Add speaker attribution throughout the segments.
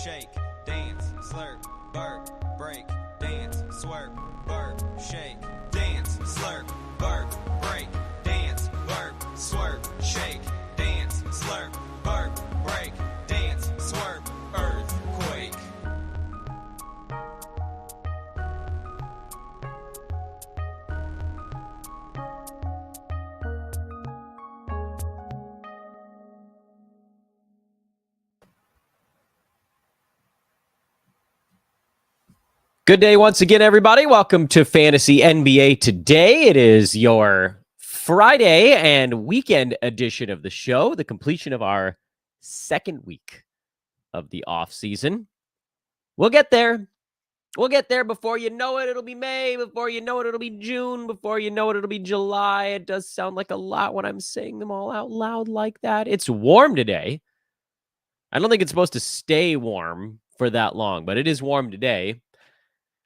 Speaker 1: shake, dance, slurp, burp, break, dance, swerp, burp, shake, dance, slurp, burp, break, dance, burp, swerp, shake, dance, slurp, burp, break, dance, swerp, earthquake.
Speaker 2: Good day once again, everybody. Welcome to Fantasy NBA Today. It is your Friday and weekend edition of the show, the completion of our second week of the off season. We'll get there. We'll get there. Before you know it, it'll be May. Before you know it, it'll be June. Before you know it, it'll be July. It does sound like a lot when I'm saying them all out loud like that. It's warm today. I don't think it's supposed to stay warm for that long, but it is warm today.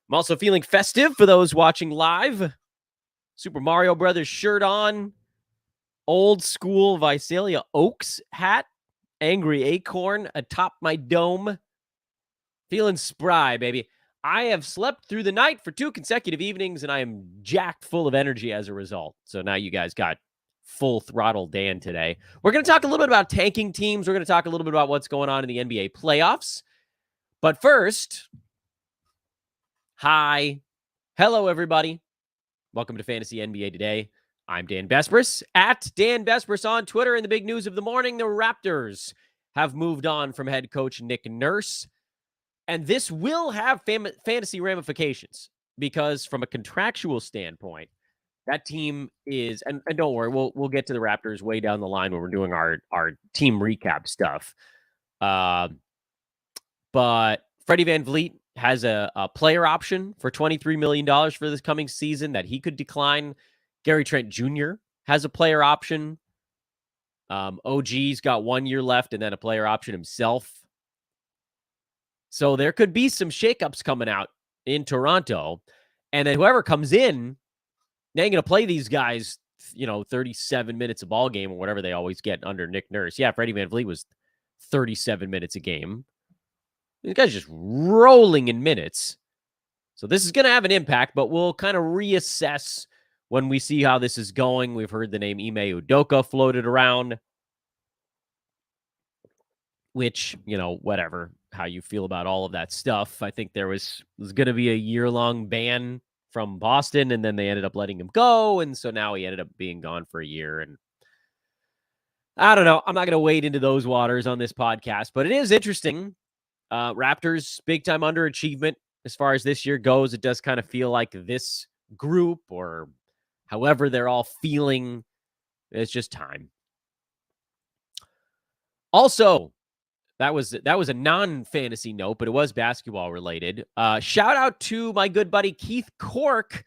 Speaker 2: I'm also feeling festive for those watching live. Super Mario Brothers shirt on. Old school Visalia Oaks hat. Angry acorn atop my dome. Feeling spry, baby. I have slept through the night for 2 consecutive evenings, and I am jacked full of energy as a result. So now you guys got full throttle Dan today. We're going to talk a little bit about tanking teams. We're going to talk a little bit about what's going on in the NBA playoffs. But first... Hi. Hello, everybody. Welcome to Fantasy NBA Today. I'm Dan Besbris, at Dan Besbris on Twitter. And the big news of the morning, the Raptors have moved on from head coach Nick Nurse. And this will have fantasy ramifications because from a contractual standpoint, that team is, and don't worry, we'll get to the Raptors way down the line when we're doing our team recap stuff. But Freddie VanVleet has a player option for $23 million for this coming season that he could decline. Gary Trent Jr. has a player option. OG's got 1 year left and then a player option himself. So there could be some shakeups coming out in Toronto. And then whoever comes in, they ain't going to play these guys, 37 minutes a ball game or whatever they always get under Nick Nurse. Yeah, Freddie VanVleet was 37 minutes a game. This guy's just rolling in minutes. So this is going to have an impact, but we'll kind of reassess when we see how this is going. We've heard the name Ime Udoka floated around, which, whatever, how you feel about all of that stuff. I think there was going to be a year-long ban from Boston, and then they ended up letting him go, and so now he ended up being gone for a year, and I don't know. I'm not going to wade into those waters on this podcast, but it is interesting. Raptors, big-time underachievement as far as this year goes. It does kind of feel like this group, or however they're all feeling, it's just time. Also, that was a non-fantasy note, but it was basketball-related. Shout out to my good buddy Keith Cork,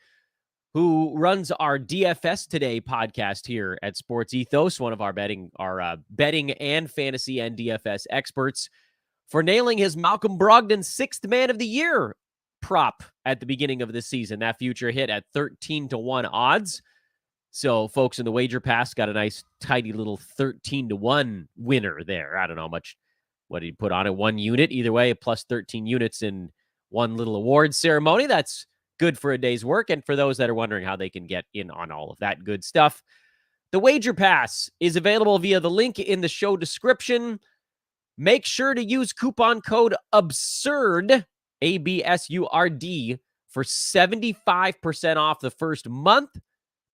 Speaker 2: who runs our DFS Today podcast here at Sports Ethos, one of our betting and fantasy and DFS experts, for nailing his Malcolm Brogdon 6th Man of the Year prop at the beginning of the season. That future hit at 13-1 odds. So folks in the Wager Pass got a nice, tidy little 13-1 winner there. I don't know what did he put on it? 1 unit. Either way, plus 13 units in one little award ceremony. That's good for a day's work. And for those that are wondering how they can get in on all of that good stuff, the Wager Pass is available via the link in the show description. Make sure to use coupon code ABSURD, ABSURD, for 75% off the first month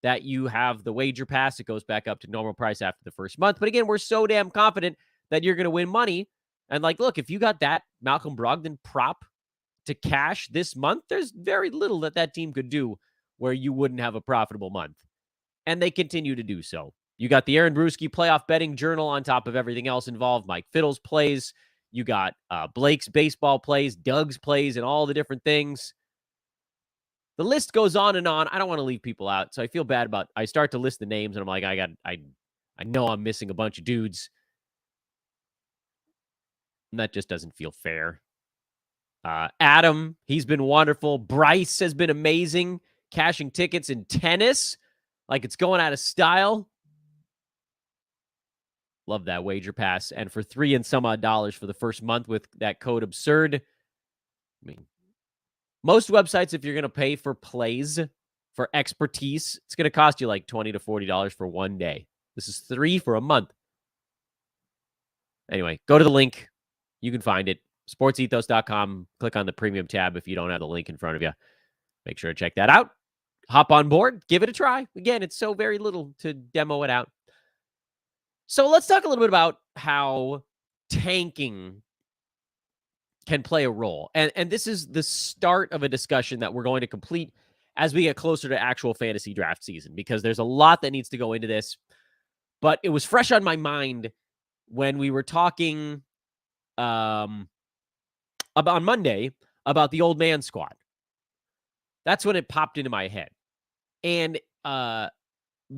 Speaker 2: that you have the Wager Pass. It goes back up to normal price after the first month. But again, we're so damn confident that you're going to win money. And look, if you got that Malcolm Brogdon prop to cash this month, there's very little that team could do where you wouldn't have a profitable month. And they continue to do so. You got the Aaron Brewski Playoff Betting Journal on top of everything else involved. Mike Fiddle's plays. You got Blake's baseball plays, Doug's plays, and all the different things. The list goes on and on. I don't want to leave people out, so I feel bad about. I start to list the names, and I'm like, I know I'm missing a bunch of dudes, and that just doesn't feel fair. Adam, he's been wonderful. Bryce has been amazing, cashing tickets in tennis like it's going out of style. Love that wager pass. And for $3 and some odd for the first month with that code absurd, I mean, most websites, if you're going to pay for plays for expertise, it's going to cost you like $20 to $40 for one day. This is $3 for a month. Anyway, go to the link. You can find it. sportsethos.com. Click on the premium tab if you don't have the link in front of you. Make sure to check that out. Hop on board. Give it a try. Again, it's so very little to demo it out. So let's talk a little bit about how tanking can play a role. And this is the start of a discussion that we're going to complete as we get closer to actual fantasy draft season, because there's a lot that needs to go into this. But it was fresh on my mind when we were talking about on Monday about the old man squad. That's when it popped into my head. And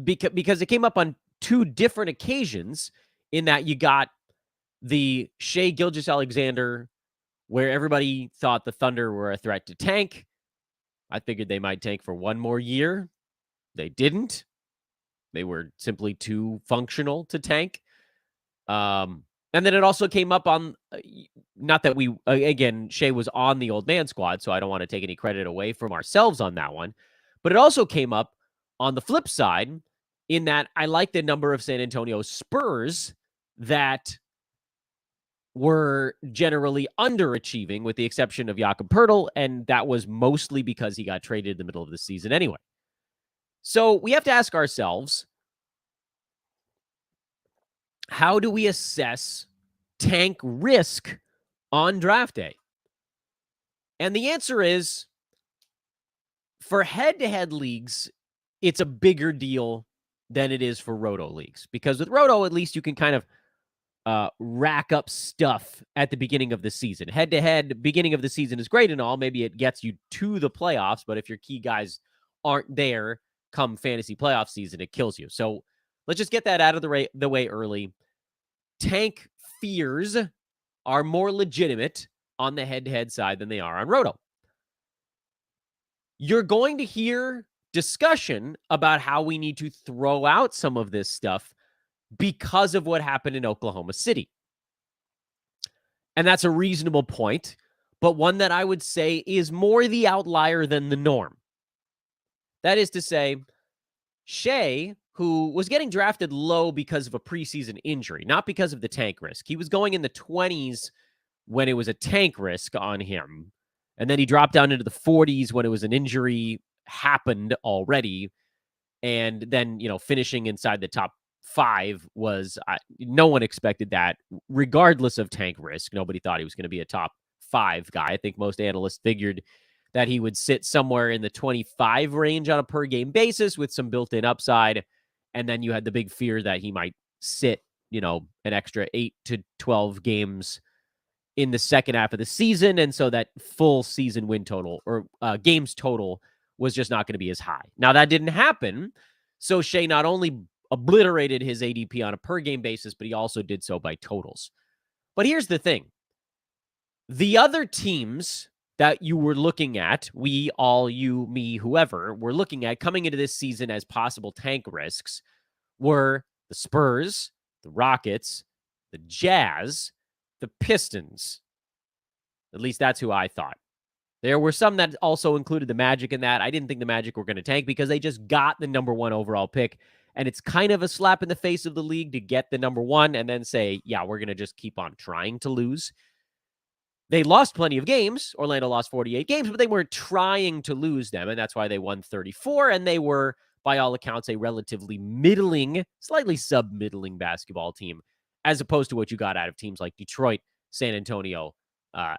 Speaker 2: because it came up on two different occasions, in that you got the Shai Gilgeous-Alexander, where everybody thought the Thunder were a threat to tank. I figured they might tank for one more year. They didn't. They were simply too functional to tank. And then it also came up on, not that we, again, Shai was on the old man squad, so I don't want to take any credit away from ourselves on that one. But it also came up on the flip side, in that I like the number of San Antonio Spurs that were generally underachieving, with the exception of Jakob Poeltl, and that was mostly because he got traded in the middle of the season anyway. So we have to ask ourselves, how do we assess tank risk on draft day? And the answer is, for head-to-head leagues, it's a bigger deal than it is for roto leagues, because with roto, at least you can kind of rack up stuff at the beginning of the season. Head-to-head, beginning of the season is great and all. Maybe it gets you to the playoffs, but if your key guys aren't there come fantasy playoff season, it kills you. So let's just get that out of the way early. Tank fears are more legitimate on the head-to-head side than they are on roto. You're going to hear discussion about how we need to throw out some of this stuff because of what happened in Oklahoma City. And that's a reasonable point, but one that I would say is more the outlier than the norm. That is to say, Shai, who was getting drafted low because of a preseason injury, not because of the tank risk. He was going in the 20s when it was a tank risk on him. And then he dropped down into the 40s when it was an injury happened already. And then, finishing inside the top 5 was, no one expected that, regardless of tank risk. Nobody thought he was going to be a top 5 guy. I think most analysts figured that he would sit somewhere in the 25 range on a per game basis with some built-in upside. And then you had the big fear that he might sit, an extra 8 to 12 games in the second half of the season. And so that full season win total, or games total, was just not going to be as high. Now, that didn't happen. So Shai not only obliterated his ADP on a per game basis, but he also did so by totals. But here's the thing. The other teams that you were looking at, we, all, you, me, whoever, were looking at coming into this season as possible tank risks were the Spurs, the Rockets, the Jazz, the Pistons. At least that's who I thought. There were some that also included the Magic in that. I didn't think the Magic were going to tank because they just got the number 1 overall pick. And it's kind of a slap in the face of the league to get the number 1 and then say, yeah, we're going to just keep on trying to lose. They lost plenty of games. Orlando lost 48 games, but they weren't trying to lose them. And that's why they won 34. And they were, by all accounts, a relatively middling, slightly sub-middling basketball team, as opposed to what you got out of teams like Detroit, San Antonio,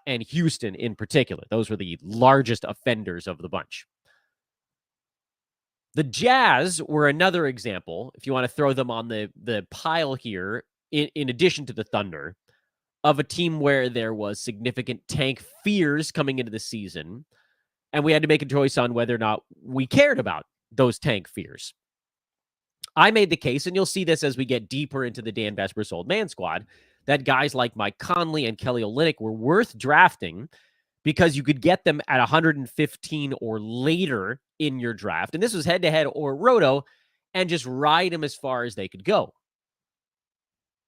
Speaker 2: and Houston in particular. Those were the largest offenders of the bunch. The Jazz were another example, if you want to throw them on the pile here, in addition to the Thunder, of a team where there was significant tank fears coming into the season, and we had to make a choice on whether or not we cared about those tank fears. I made the case, and you'll see this as we get deeper into the Dan Vesper's old man squad, that guys like Mike Conley and Kelly Olynyk were worth drafting because you could get them at 115 or later in your draft. And this was head-to-head or roto, and just ride them as far as they could go.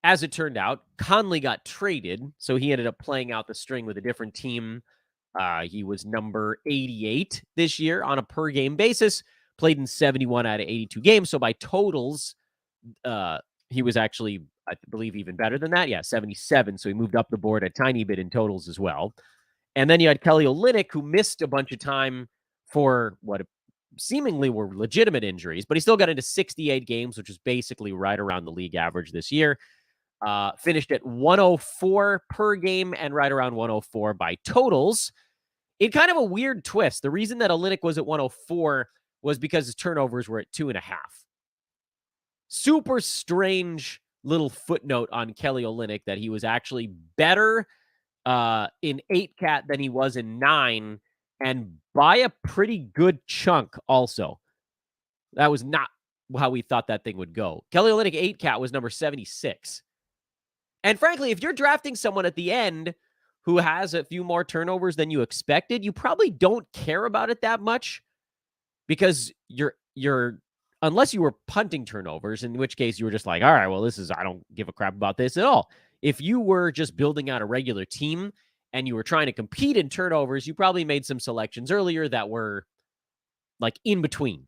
Speaker 2: As it turned out, Conley got traded, so he ended up playing out the string with a different team. He was number 88 this year on a per-game basis, played in 71 out of 82 games. So by totals, he was actually, I believe, even better than that. Yeah, 77. So he moved up the board a tiny bit in totals as well. And then you had Kelly Olynyk, who missed a bunch of time for what seemingly were legitimate injuries, but he still got into 68 games, which is basically right around the league average this year. Finished at 104 per game and right around 104 by totals. In kind of a weird twist, the reason that Olynyk was at 104 was because his turnovers were at 2.5. Super strange little footnote on Kelly Olynyk that he was actually better in 8-cat than he was in 9, and by a pretty good chunk also. That was not how we thought that thing would go. Kelly Olynyk 8-cat was number 76. And frankly, if you're drafting someone at the end who has a few more turnovers than you expected, you probably don't care about it that much because you're unless you were punting turnovers, in which case you were just like, all right, well, I don't give a crap about this at all. If you were just building out a regular team and you were trying to compete in turnovers, you probably made some selections earlier that were like in between.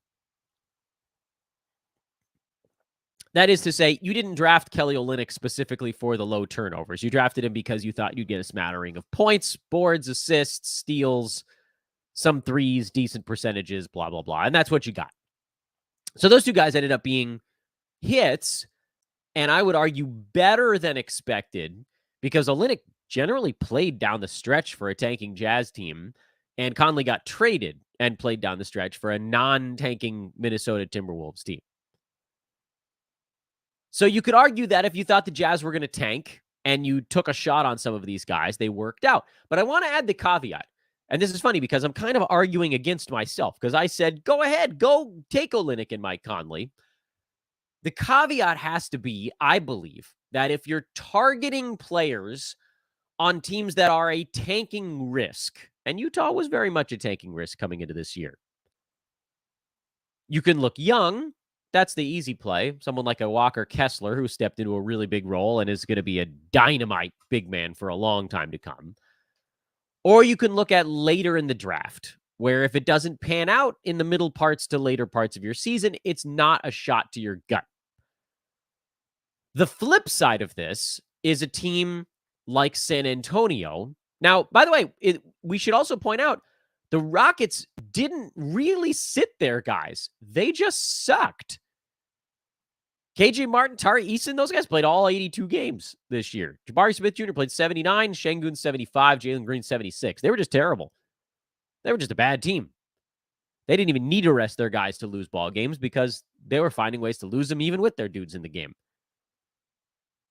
Speaker 2: That is to say, you didn't draft Kelly Olynyk specifically for the low turnovers. You drafted him because you thought you'd get a smattering of points, boards, assists, steals, some threes, decent percentages, blah, blah, blah. And that's what you got. So those two guys ended up being hits, and I would argue better than expected because Olynyk generally played down the stretch for a tanking Jazz team, and Conley got traded and played down the stretch for a non-tanking Minnesota Timberwolves team. So you could argue that if you thought the Jazz were going to tank and you took a shot on some of these guys, they worked out. But I want to add the caveat. And this is funny because I'm kind of arguing against myself because I said, go ahead, go take Olynyk and Mike Conley. The caveat has to be, I believe, that if you're targeting players on teams that are a tanking risk, and Utah was very much a tanking risk coming into this year, you can look young. That's the easy play. Someone like a Walker Kessler who stepped into a really big role and is going to be a dynamite big man for a long time to come. Or you can look at later in the draft, where if it doesn't pan out in the middle parts to later parts of your season, it's not a shot to your gut. The flip side of this is a team like San Antonio. Now, by the way, we should also point out the Rockets didn't really sit there, guys. They just sucked. KJ Martin, Tari Eason, those guys played all 82 games this year. Jabari Smith Jr. played 79, Şengün 75, Jalen Green 76. They were just terrible. They were just a bad team. They didn't even need to rest their guys to lose ball games because they were finding ways to lose them even with their dudes in the game.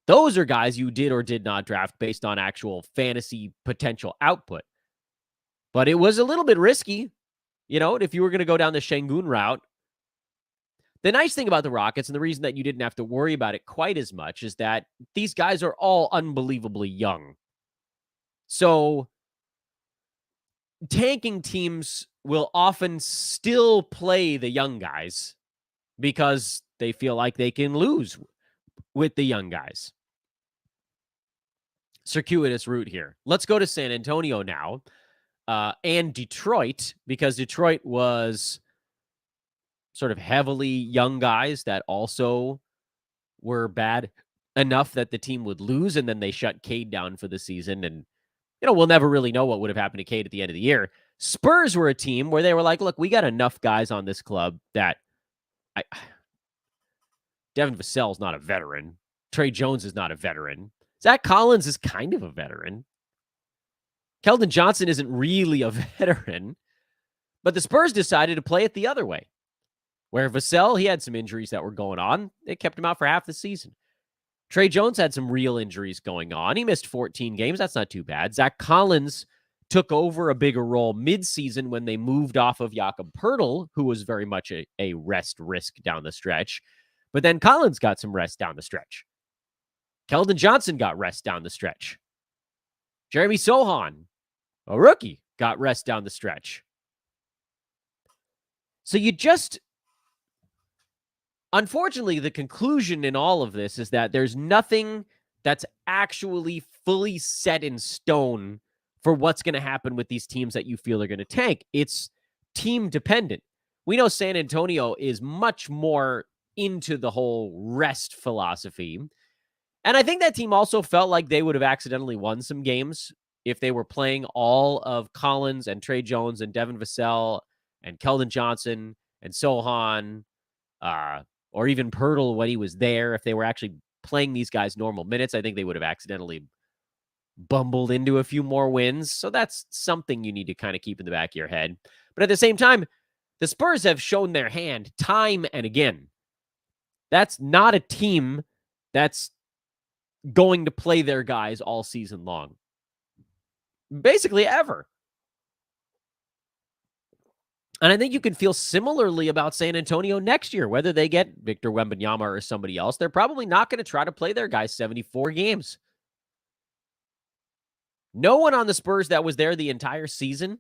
Speaker 2: Those are guys you did or did not draft based on actual fantasy potential output. But it was a little bit risky, if you were going to go down the Şengün route. The nice thing about the Rockets, and the reason that you didn't have to worry about it quite as much, is that these guys are all unbelievably young. So tanking teams will often still play the young guys because they feel like they can lose with the young guys. Circuitous route here. Let's go to San Antonio now and Detroit, because Detroit was sort of heavily young guys that also were bad enough that the team would lose, and then they shut Cade down for the season. And, we'll never really know what would have happened to Cade at the end of the year. Spurs were a team where they were like, look, we got enough guys on this club that Devin Vassell's not a veteran. Trey Jones is not a veteran. Zach Collins is kind of a veteran. Keldon Johnson isn't really a veteran. But the Spurs decided to play it the other way, where Vassell, he had some injuries that were going on. They kept him out for half the season. Trey Jones had some real injuries going on. He missed 14 games. That's not too bad. Zach Collins took over a bigger role mid-season when they moved off of Jakob Poeltl, who was very much a rest risk down the stretch. But then Collins got some rest down the stretch. Keldon Johnson got rest down the stretch. Jeremy Sohan, a rookie, got rest down the stretch. So unfortunately, the conclusion in all of this is that there's nothing that's actually fully set in stone for what's going to happen with these teams that you feel are going to tank. It's team dependent. We know San Antonio is much more into the whole rest philosophy. And I think that team also felt like they would have accidentally won some games if they were playing all of Collins and Trey Jones and Devin Vassell and Keldon Johnson and Sohan, or even Pirtle when he was there. If they were actually playing these guys normal minutes, I think they would have accidentally bumbled into a few more wins. So that's something you need to kind of keep in the back of your head. But at the same time, the Spurs have shown their hand time and again. That's not a team that's going to play their guys all season long. Basically ever. And I think you can feel similarly about San Antonio next year, whether they get Victor Wembanyama or somebody else. They're probably not going to try to play their guys 74 games. No one on the Spurs that was there the entire season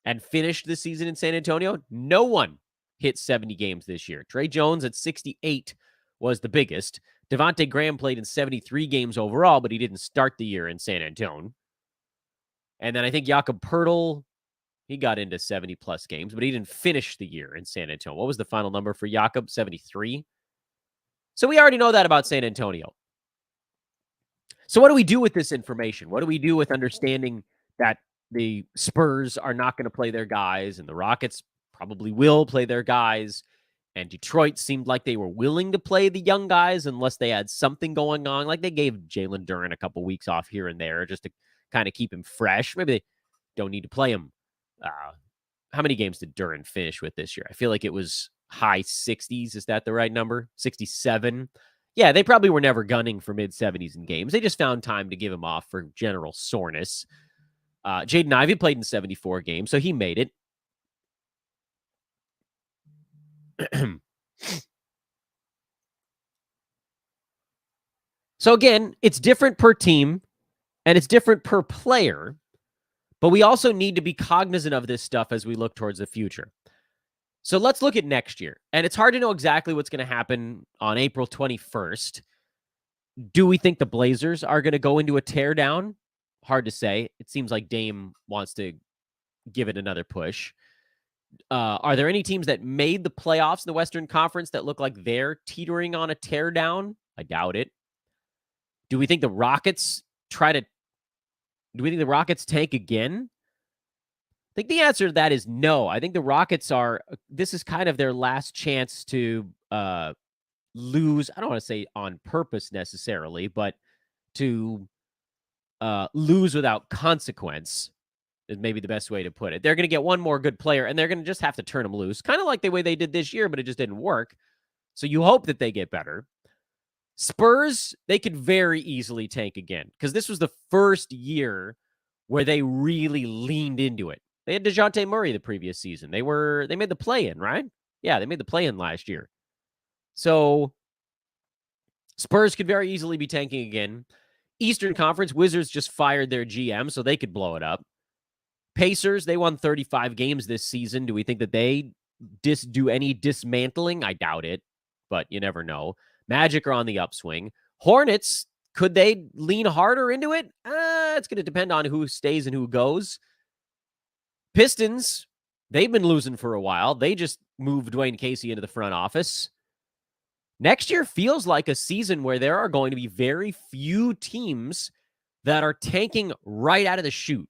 Speaker 2: and finished the season in San Antonio, no one hit 70 games this year. Trey Jones at 68 was the biggest. Devontae Graham played in 73 games overall, but he didn't start the year in San Antonio. And then I think Jakob Pirtle, he got into 70-plus games, but he didn't finish the year in San Antonio. What was the final number for Jakob? 73? So we already know that about San Antonio. So what do we do with this information? What do we do with understanding that the Spurs are not going to play their guys and the Rockets probably will play their guys, and Detroit seemed like they were willing to play the young guys unless they had something going on, like they gave Jalen Duren a couple weeks off here and there just to kind of keep him fresh. Maybe they don't need to play him. How many games did Duren finish with this year? I feel like it was high 60s. Is that the right number? 67? Yeah, they probably were never gunning for mid-70s in games. They just found time to give him off for general soreness. Jaden Ivey played in 74 games, so he made it. So again, it's different per team, and it's different per player, but we also need to be cognizant of this stuff as we look towards the future. So let's look at next year. And it's hard to know exactly what's going to happen on April 21st. Do we think the Blazers are going to go into a teardown? Hard to say. It seems like Dame wants to give it another push. Are there any teams that made the playoffs in the Western Conference that look like they're teetering on a teardown? I doubt it. Do we think the Rockets tank again? I think the answer to that is no. I think the Rockets this is kind of their last chance to lose. I don't want to say on purpose necessarily, but to lose without consequence is maybe the best way to put it. They're going to get one more good player, and they're going to just have to turn them loose, kind of like the way they did this year, but it just didn't work. So you hope that they get better. Spurs, they could very easily tank again because this was the first year where they really leaned into it. They had DeJounte Murray the previous season. They made the play-in, right? Yeah, they made the play-in last year. So Spurs could very easily be tanking again. Eastern Conference, Wizards just fired their GM, so they could blow it up. Pacers, they won 35 games this season. Do we think that they do any dismantling? I doubt it, but you never know. Magic are on the upswing. Hornets, could they lean harder into it? It's going to depend on who stays and who goes. Pistons, they've been losing for a while. They just moved Dwayne Casey into the front office. Next year feels like a season where there are going to be very few teams that are tanking right out of the chute.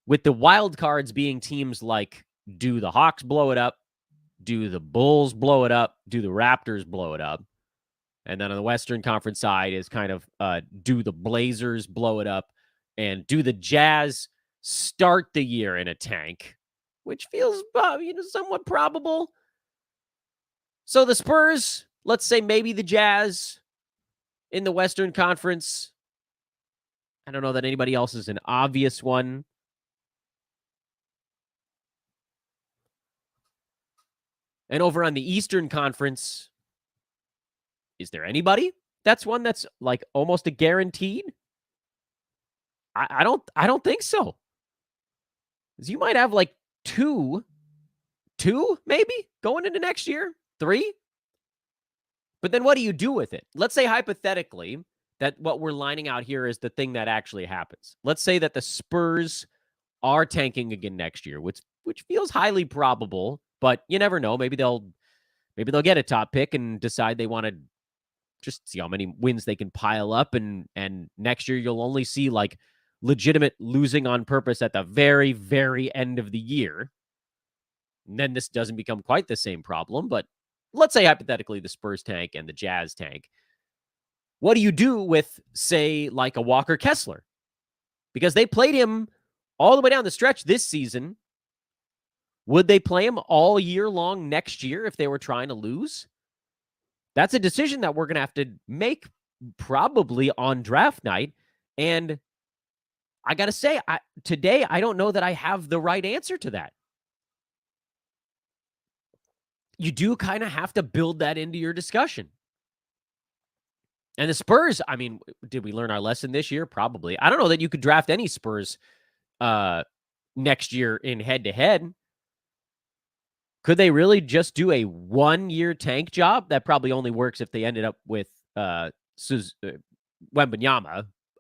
Speaker 2: With the wild cards being teams like, do the Hawks blow it up? Do the Bulls blow it up? Do the Raptors blow it up? And then on the Western Conference side is kind of, do the Blazers blow it up? And do the Jazz start the year in a tank? Which feels somewhat probable. So the Spurs, let's say maybe the Jazz in the Western Conference. I don't know that anybody else is an obvious one. And over on the Eastern Conference, is there anybody that's one that's like almost a guaranteed? I don't think so. You might have like two maybe going into next year, 3. But then what do you do with it? Let's say hypothetically that what we're lining out here is the thing that actually happens. Let's say that the Spurs are tanking again next year, which feels highly probable, but you never know. Maybe they'll get a top pick and decide they want to just see how many wins they can pile up, and next year you'll only see like legitimate losing on purpose at the very, very end of the year. And then this doesn't become quite the same problem, but let's say hypothetically the Spurs tank and the Jazz tank. What do you do with, say, like a Walker Kessler? Because they played him all the way down the stretch this season. Would they play him all year long next year if they were trying to lose? That's a decision that we're going to have to make probably on draft night. And I got to say, today, I don't know that I have the right answer to that. You do kind of have to build that into your discussion. And the Spurs, I mean, did we learn our lesson this year? Probably. I don't know that you could draft any Spurs next year in head-to-head. Could they really just do a one-year tank job? That probably only works if they ended up with Wembanyama.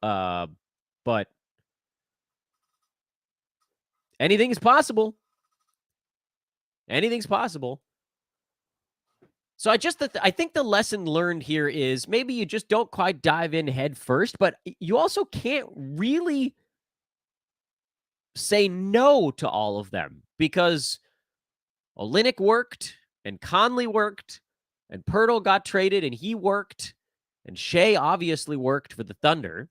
Speaker 2: But anything is possible. Anything's possible. So I think the lesson learned here is maybe you just don't quite dive in head first, but you also can't really say no to all of them, because Olynyk worked and Conley worked and Pirtle got traded and he worked and Shea obviously worked for the Thunder.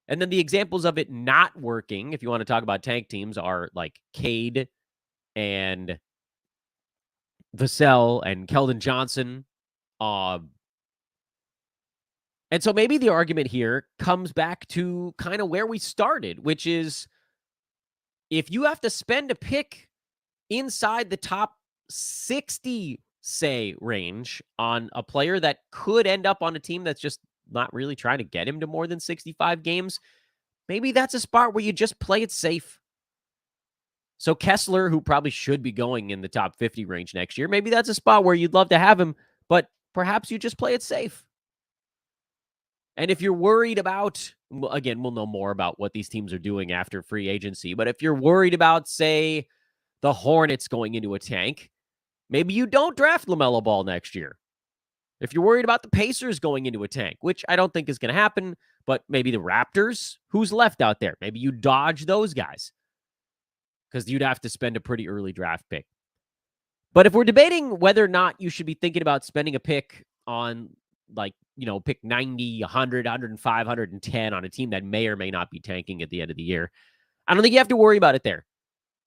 Speaker 2: And then the examples of it not working, if you want to talk about tank teams, are like Cade and Vassell and Keldon Johnson. And so maybe the argument here comes back to kind of where we started, which is if you have to spend a pick inside the top 60, say, range on a player that could end up on a team that's just not really trying to get him to more than 65 games, maybe that's a spot where you just play it safe. So Kessler, who probably should be going in the top 50 range next year, maybe that's a spot where you'd love to have him, but perhaps you just play it safe. And if you're worried about, again, we'll know more about what these teams are doing after free agency, but if you're worried about, say, the Hornets going into a tank, maybe you don't draft LaMelo Ball next year. If you're worried about the Pacers going into a tank, which I don't think is going to happen, but maybe the Raptors, who's left out there? Maybe you dodge those guys, because you'd have to spend a pretty early draft pick. But if we're debating whether or not you should be thinking about spending a pick on, like, pick 90, 100, 105, 110 on a team that may or may not be tanking at the end of the year, I don't think you have to worry about it there.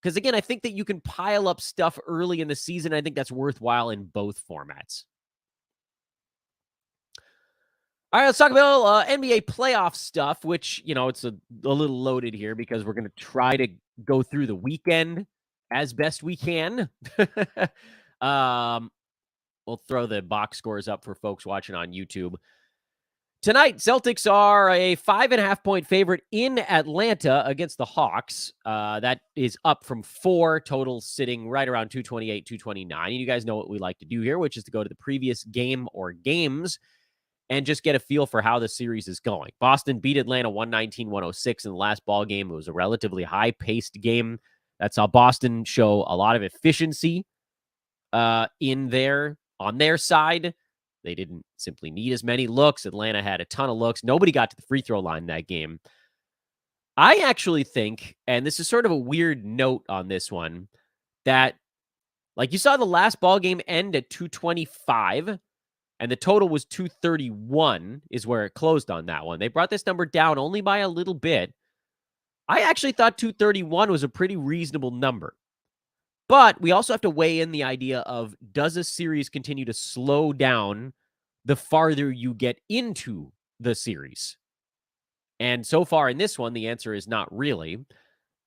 Speaker 2: Because, again, I think that you can pile up stuff early in the season. I think that's worthwhile in both formats. All right, let's talk about NBA playoff stuff, which, it's a little loaded here because we're going to try to go through the weekend as best we can. We'll throw the box scores up for folks watching on YouTube. Tonight, Celtics are a 5.5-point favorite in Atlanta against the Hawks. That is up from 4, total sitting right around 228, 229. And you guys know what we like to do here, which is to go to the previous game or games and just get a feel for how the series is going. Boston beat Atlanta 119-106 in the last ball game. It was a relatively high-paced game that saw Boston show a lot of efficiency on their side. They didn't simply need as many looks. Atlanta had a ton of looks. Nobody got to the free throw line that game. I actually think, and this is sort of a weird note on this one, that like you saw the last ball game end at 225, and the total was 231 is where it closed on that one. They brought this number down only by a little bit. I actually thought 231 was a pretty reasonable number. But we also have to weigh in the idea of, does a series continue to slow down the farther you get into the series? And so far in this one, the answer is not really.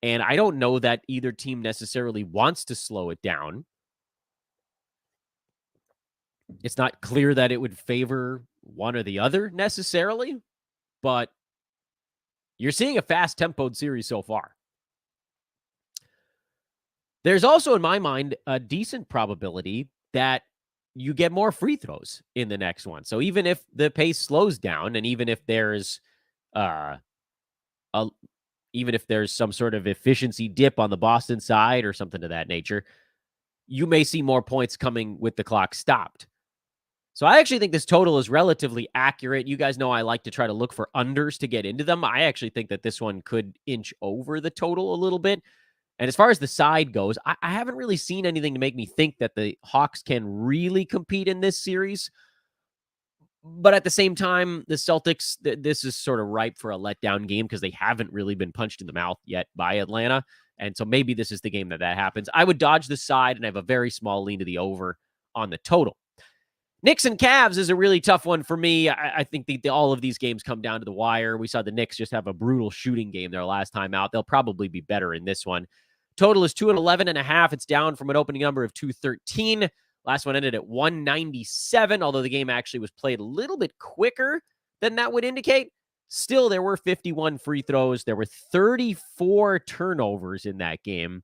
Speaker 2: And I don't know that either team necessarily wants to slow it down. It's not clear that it would favor one or the other necessarily, but you're seeing a fast-tempoed series so far. There's also, in my mind, a decent probability that you get more free throws in the next one. So even if the pace slows down, and even if there's a even if there's some sort of efficiency dip on the Boston side or something of that nature, you may see more points coming with the clock stopped. So I actually think this total is relatively accurate. You guys know I like to try to look for unders to get into them. I actually think that this one could inch over the total a little bit. And as far as the side goes, I haven't really seen anything to make me think that the Hawks can really compete in this series. But at the same time, the Celtics, this is sort of ripe for a letdown game because they haven't really been punched in the mouth yet by Atlanta. And so maybe this is the game that happens. I would dodge the side and have a very small lean to the over on the total. Knicks and Cavs is a really tough one for me. I think all of these games come down to the wire. We saw the Knicks just have a brutal shooting game their last time out. They'll probably be better in this one. Total is 211.5. It's down from an opening number of 213. Last one ended at 197, although the game actually was played a little bit quicker than that would indicate. Still, there were 51 free throws. There were 34 turnovers in that game.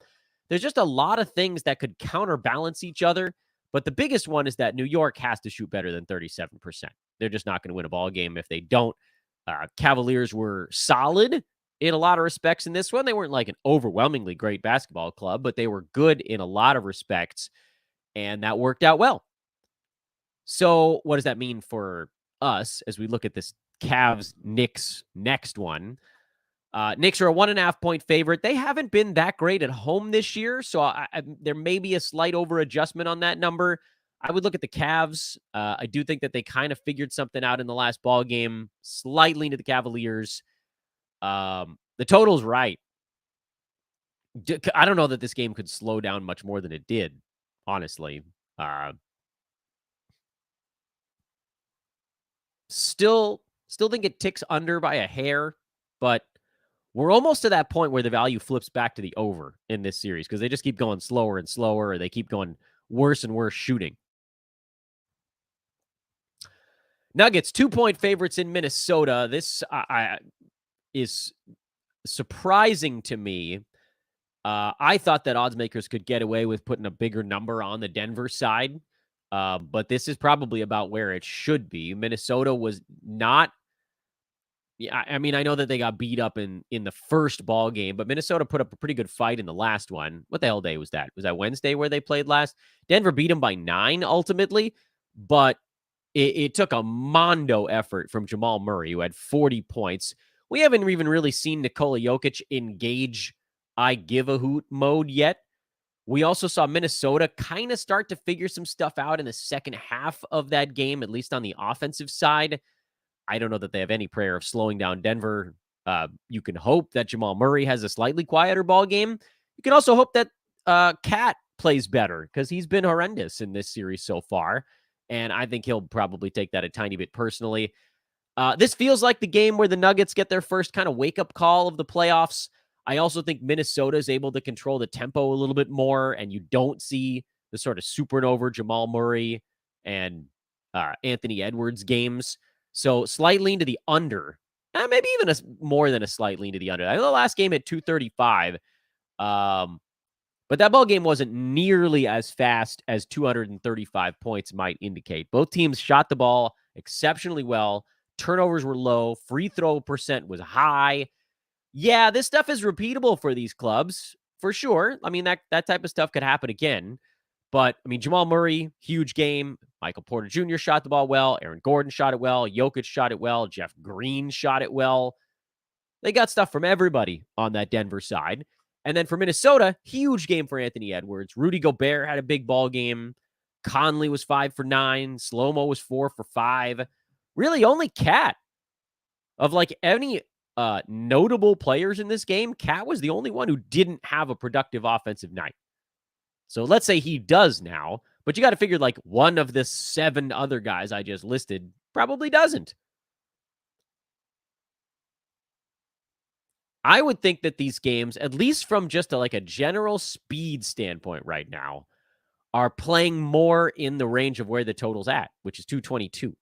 Speaker 2: There's just a lot of things that could counterbalance each other. But the biggest one is that New York has to shoot better than 37%. They're just not going to win a ball game if they don't. Cavaliers were solid in a lot of respects in this one. They weren't like an overwhelmingly great basketball club, but they were good in a lot of respects, and that worked out well. So what does that mean for us as we look at this Cavs-Knicks next one? Knicks are a 1.5 point favorite. They haven't been that great at home this year, so there may be a slight over adjustment on that number. I would look at the Cavs. I do think that they kind of figured something out in the last ball game, slightly into the Cavaliers. The total's right. I don't know that this game could slow down much more than it did, honestly. Still think it ticks under by a hair, but we're almost to that point where the value flips back to the over in this series because they just keep going slower and slower, or they keep going worse and worse shooting. Nuggets, 2-point favorites in Minnesota. This is surprising to me. I thought that odds makers could get away with putting a bigger number on the Denver side, but this is probably about where it should be. Minnesota was not. Yeah, I mean, I know that they got beat up in the first ball game, but Minnesota put up a pretty good fight in the last one. What the hell day was that? Was that Wednesday where they played last? Denver beat them by 9 ultimately, but it took a mondo effort from Jamal Murray, who had 40 points. We haven't even really seen Nikola Jokic engage I give a hoot mode yet. We also saw Minnesota kind of start to figure some stuff out in the second half of that game, at least on the offensive side. I don't know that they have any prayer of slowing down Denver. You can hope that Jamal Murray has a slightly quieter ball game. You can also hope that Cat plays better because he's been horrendous in this series so far. And I think he'll probably take that a tiny bit personally. This feels like the game where the Nuggets get their first kind of wake-up call of the playoffs. I also think Minnesota is able to control the tempo a little bit more, and you don't see the sort of supernova Jamal Murray and Anthony Edwards games. So slight lean to the under. Maybe even more than a slight lean to the under. I know the last game at 235. But that ball game wasn't nearly as fast as 235 points might indicate. Both teams shot the ball exceptionally well. Turnovers were low. Free throw percent was high. Yeah, this stuff is repeatable for these clubs, for sure. I mean, that type of stuff could happen again. But, I mean, Jamal Murray, huge game. Michael Porter Jr. shot the ball well. Aaron Gordon shot it well. Jokic shot it well. Jeff Green shot it well. They got stuff from everybody on that Denver side. And then for Minnesota, huge game for Anthony Edwards. Rudy Gobert had a big ball game. Conley was 5 for 9. Slow-Mo was 4 for 5. Really, only Cat. Of like any notable players in this game, Cat was the only one who didn't have a productive offensive night. So let's say he does now, but you got to figure like one of the 7 other guys I just listed probably doesn't. I would think that these games, at least from just like a general speed standpoint right now, are playing more in the range of where the total's at, which is 222.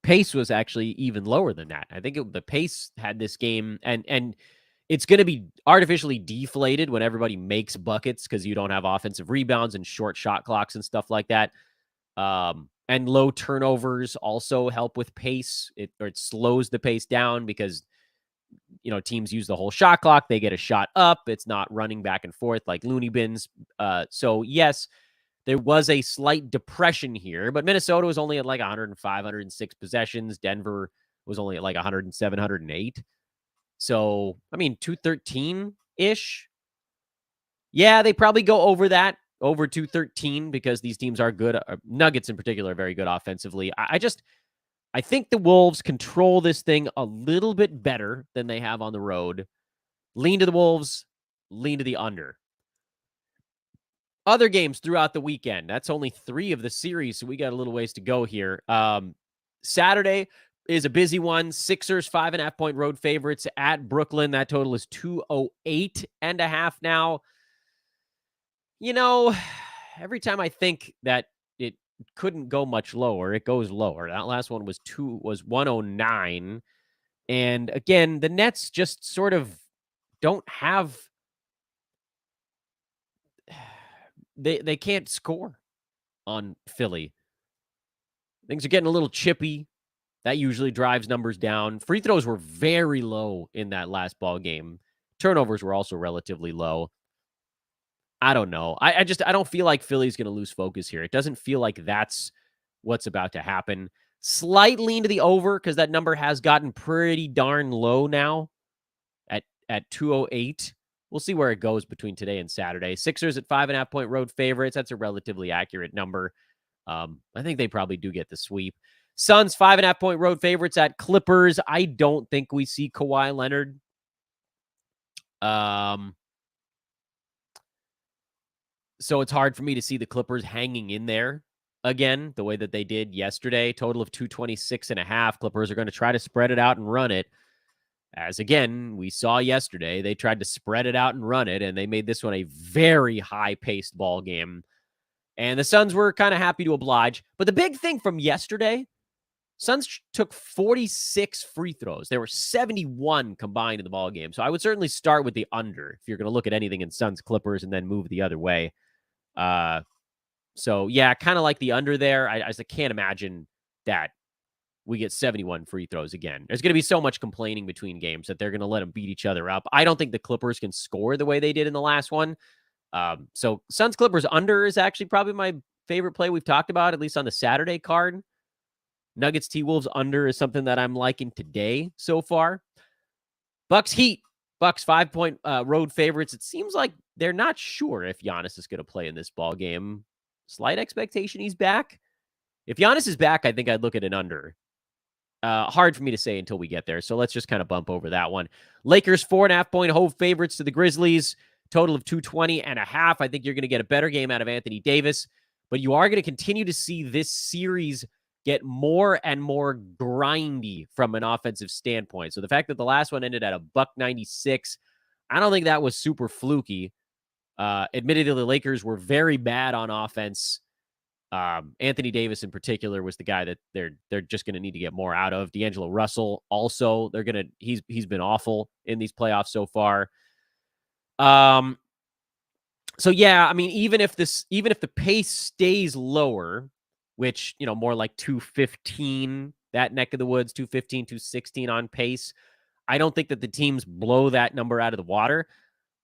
Speaker 2: Pace was actually even lower than that. I think the pace had this game, and it's going to be artificially deflated when everybody makes buckets because you don't have offensive rebounds and short shot clocks and stuff like that. And low turnovers also help with pace. It slows the pace down because, teams use the whole shot clock. They get a shot up. It's not running back and forth like loony bins. So yes, there was a slight depression here, but Minnesota was only at like 105, 106 possessions. Denver was only at like 107, 108. So, 213-ish. Yeah, they probably go over that, over 213, because these teams are good. Nuggets in particular are very good offensively. I think the Wolves control this thing a little bit better than they have on the road. Lean to the Wolves, lean to the under. Other games throughout the weekend. That's only 3 of the series, so we got a little ways to go here. Saturday is a busy one. Sixers 5.5-point road favorites at Brooklyn. That total is 208.5 now. Every time I think that it couldn't go much lower, it goes lower. That last one was 109. And again, the Nets just sort of don't have they can't score on Philly. Things are getting a little chippy. That usually drives numbers down. Free throws were very low in that last ball game. Turnovers were also relatively low. I don't know. I don't feel like Philly's going to lose focus here. It doesn't feel like that's what's about to happen. Slight lean to the over because that number has gotten pretty darn low now at 208. We'll see where it goes between today and Saturday. Sixers at 5.5-point road favorites. That's a relatively accurate number. I think they probably do get the sweep. Suns 5.5-point road favorites at Clippers. I don't think we see Kawhi Leonard. So it's hard for me to see the Clippers hanging in there again, the way that they did yesterday. Total of 226.5. Clippers are going to try to spread it out and run it. As again, we saw yesterday, they tried to spread it out and run it, and they made this one a very high-paced ball game. And the Suns were kind of happy to oblige. But the big thing from yesterday, Suns took 46 free throws. There were 71 combined in the ball game. So I would certainly start with the under if you're going to look at anything in Suns Clippers and then move the other way. So yeah, kind of like the under there. I can't imagine that we get 71 free throws again. There's going to be so much complaining between games that they're going to let them beat each other up. I don't think the Clippers can score the way they did in the last one. So Suns Clippers under is actually probably my favorite play we've talked about, at least on the Saturday card. Nuggets T-Wolves under is something that I'm liking today so far. Bucks Heat. Bucks 5-point road favorites. It seems like they're not sure if Giannis is going to play in this ball game. Slight expectation he's back. If Giannis is back, I think I'd look at an under. Hard for me to say until we get there. So let's just kind of bump over that one. Lakers 4.5-point home favorites to the Grizzlies. Total of 220.5. I think you're going to get a better game out of Anthony Davis, but you are going to continue to see this series get more and more grindy from an offensive standpoint. So the fact that the last one ended at $196, I don't think that was super fluky. Admittedly, the Lakers were very bad on offense. Anthony Davis in particular was the guy that they're just going to need to get more out of. D'Angelo Russell also, he's been awful in these playoffs so far. So yeah, even if the pace stays lower, which, more like 215, that neck of the woods, 215, 216 on pace, I don't think that the teams blow that number out of the water.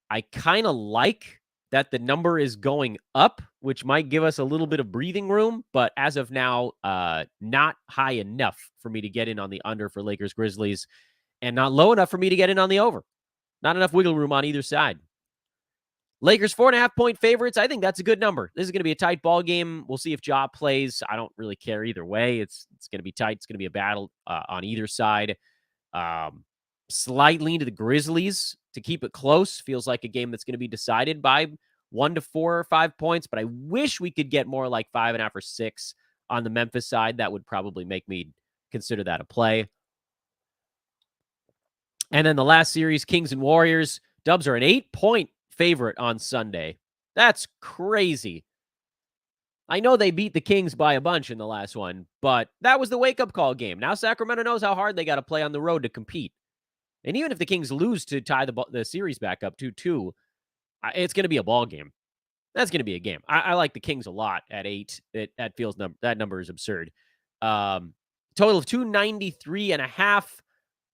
Speaker 2: I kind of like that the number is going up, which might give us a little bit of breathing room, but as of now, not high enough for me to get in on the under for Lakers Grizzlies, and not low enough for me to get in on the over. Not enough wiggle room on either side. Lakers 4.5-point favorites. I think that's a good number. This is going to be a tight ball game. We'll see if Ja plays. I don't really care either way. It's going to be tight. It's going to be a battle on either side. Slight lean to the Grizzlies to keep it close. Feels like a game that's going to be decided by 1 to 4 or 5 points, but I wish we could get more like 5.5 or 6 on the Memphis side. That would probably make me consider that a play. And then the last series, Kings and Warriors. Dubs are an 8-point favorite on Sunday. That's crazy. I know they beat the Kings by a bunch in the last one, but that was the wake-up call game. Now Sacramento knows how hard they got to play on the road to compete. And even if the Kings lose to tie the series back up 2-2, it's going to be a ball game. That's going to be a game. I like the Kings a lot at 8. That number is absurd. Total of 293.5.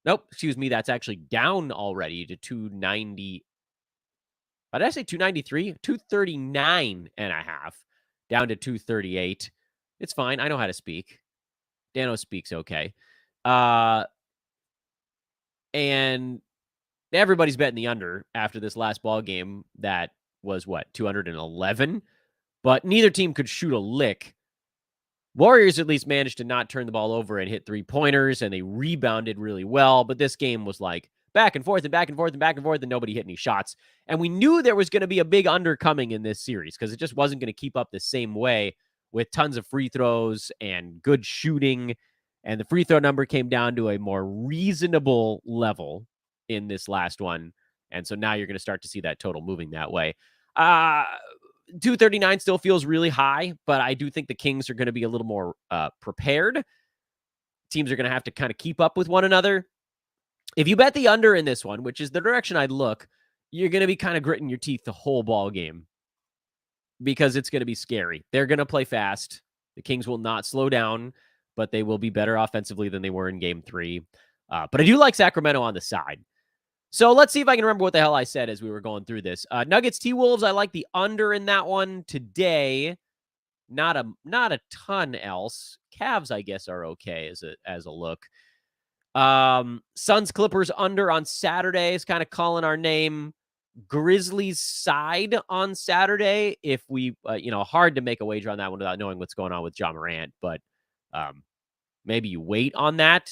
Speaker 2: Nope, excuse me. That's actually down already to 290. What did I say? 293? 239.5. Down to 238. It's fine. I know how to speak. Dano speaks okay. And everybody's betting the under after this last ball game that was, 211? But neither team could shoot a lick. Warriors at least managed to not turn the ball over and hit 3-pointers, and they rebounded really well. But this game was like back and forth and back and forth and back and forth, and nobody hit any shots. And we knew there was going to be a big under coming in this series because it just wasn't going to keep up the same way with tons of free throws and good shooting. And the free throw number came down to a more reasonable level in this last one. And so now you're going to start to see that total moving that way. 239 still feels really high, but I do think the Kings are going to be a little more prepared. Teams are going to have to kind of keep up with one another. If you bet the under in this one, which is the direction I'd look, you're going to be kind of gritting your teeth the whole ball game because it's going to be scary. They're going to play fast. The Kings will not slow down, but they will be better offensively than they were in game 3. But I do like Sacramento on the side. So let's see if I can remember what the hell I said as we were going through this. Nuggets T-Wolves, I like the under in that one today. Not a ton else. Cavs, I guess, are okay as a look. Suns Clippers under on Saturday is kind of calling our name. Grizzlies side on Saturday. If we, hard to make a wager on that one without knowing what's going on with Ja Morant, but maybe you wait on that.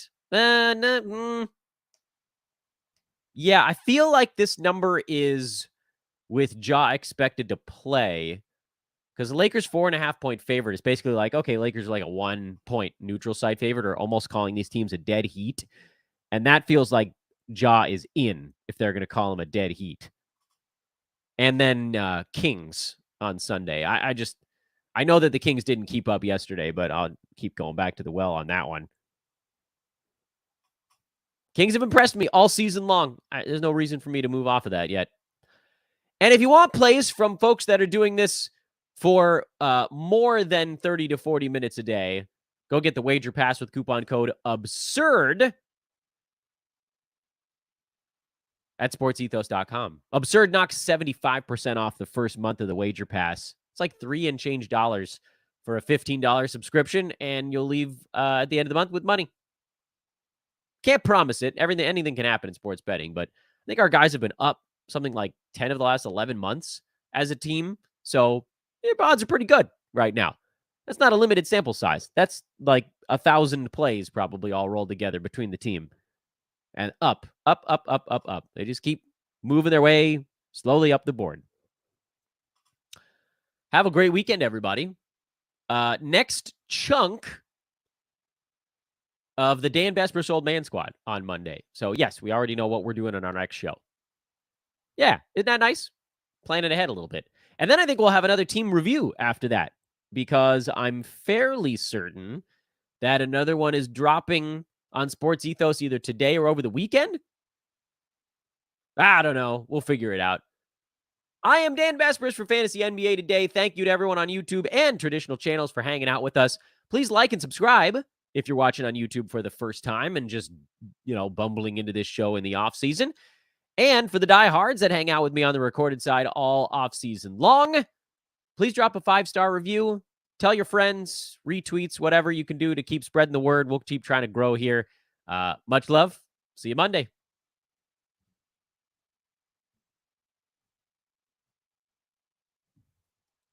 Speaker 2: Yeah, I feel like this number is with Ja expected to play because the Lakers 4.5-point favorite is basically like, okay, Lakers are like a 1-point neutral side favorite or almost calling these teams a dead heat. And that feels like Ja is in if they're going to call him a dead heat. And then Kings on Sunday. I know that the Kings didn't keep up yesterday, but I'll keep going back to the well on that one. Kings have impressed me all season long. There's no reason for me to move off of that yet. And if you want plays from folks that are doing this for more than 30 to 40 minutes a day, go get the Wager Pass with coupon code ABSURD at sportsethos.com. Absurd knocks 75% off the first month of the Wager Pass. It's like $3 and change for a $15 subscription, and you'll leave at the end of the month with money. Can't promise it. Anything can happen in sports betting, but I think our guys have been up something like 10 of the last 11 months as a team. So your odds are pretty good right now. That's not a limited sample size. That's like 1,000 plays probably all rolled together between the team. And up. They just keep moving their way slowly up the board. Have a great weekend, everybody. Next chunk of the Dan Besbris Old Man Squad on Monday. So, yes, we already know what we're doing on our next show. Yeah, isn't that nice? Planning ahead a little bit. And then I think we'll have another team review after that because I'm fairly certain that another one is dropping on Sports Ethos either today or over the weekend. I don't know. We'll figure it out. I am Dan Besbris for Fantasy NBA Today. Thank you to everyone on YouTube and traditional channels for hanging out with us. Please like and subscribe if you're watching on YouTube for the first time and just, bumbling into this show in the off season. And for the diehards that hang out with me on the recorded side all off season long, please drop a 5-star review. Tell your friends, retweets, whatever you can do to keep spreading the word. We'll keep trying to grow here. Much love. See you Monday.